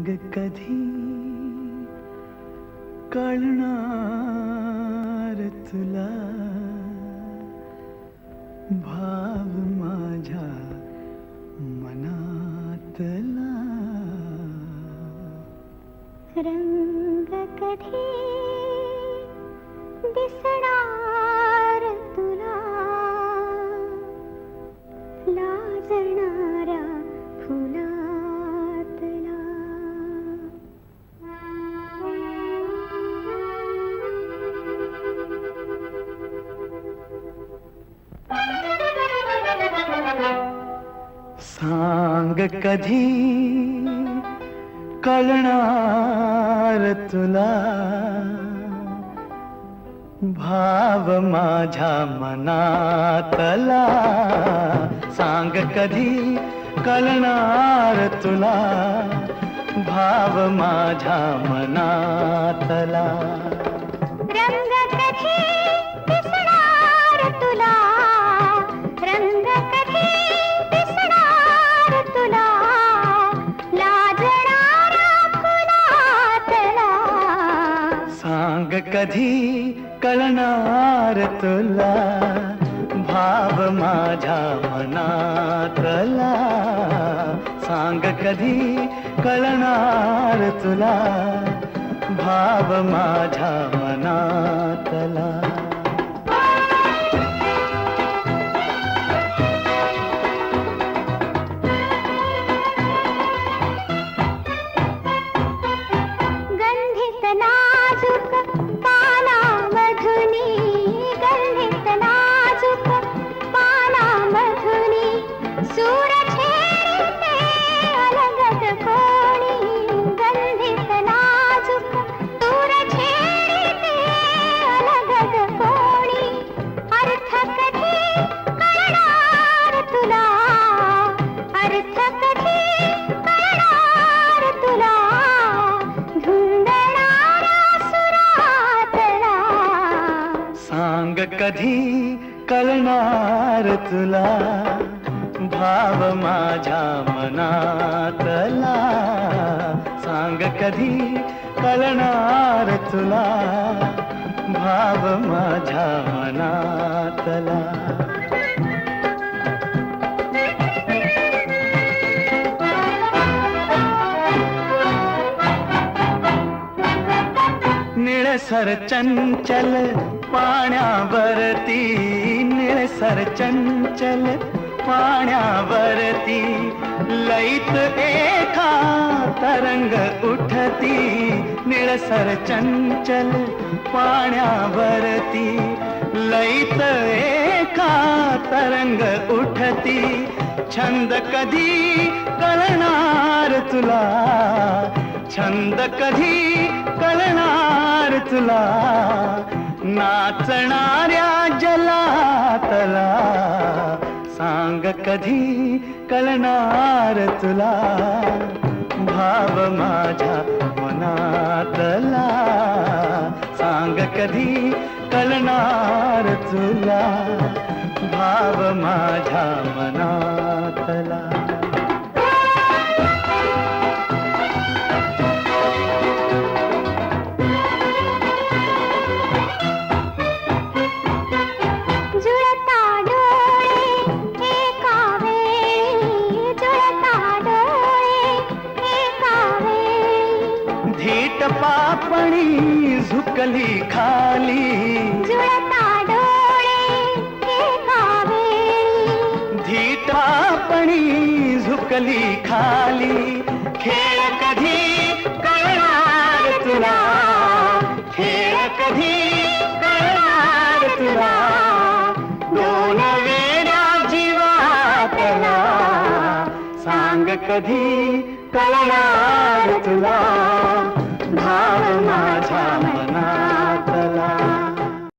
कधी कळणार तुला भाव माझ्या मनातला रंग कधी दिसणार तुला लाजणाऱ्या फुलातला सांग कधी कळणार तुला भाव माझ्या मनातला सांग कधी कळणार तुला भाव माझ्या मनातला रंग कधी दिसणार तुला रंग कधी दिसणार तुला लाजणाऱ्या फुलातला सांग कधी कळणार तुला भाव माझ्या मनातला सांग कधी कळणार तुला भाव माझ्या मनातला गंधित नाजुक पानामधुनी गंधित नाजुक पानामधुनी सूर छेडते अलगद कोणी गंधित नाजुक सूर छेडते अलगद कोणी अर्थ कधी कळणार तुला अर्थ कधी कळणार तुला सांग कधी कळणार तुला भाव माझ्या मनातला सांग कधी कळणार तुला भाव माझ्या मनातला निळसर चंचल पाण्यावरती निळसर चंचल पाण्यावरती लईत एका तरंग उठती निळसर चंचल पाण्यावरती लईत एका तरंग उठती छंद कधी कळणार तुला छंद कधी कळणार तुला नाचणाऱ्या जलातला सांग कधी कळणार तुला भाव माझ्या मनातला सांग कधी कळणार तुला भाव माझ्या मनातला धीट पापणी झुकली खाली जुळता डोळे एका वेळी धीट पापणी झुकली खाली खेळ कधी कळणार तुला खेळ कधी कळणार तुला दोन वेड्या जीवातला सांग कधी कळणार तुला भाव माझ्या मनात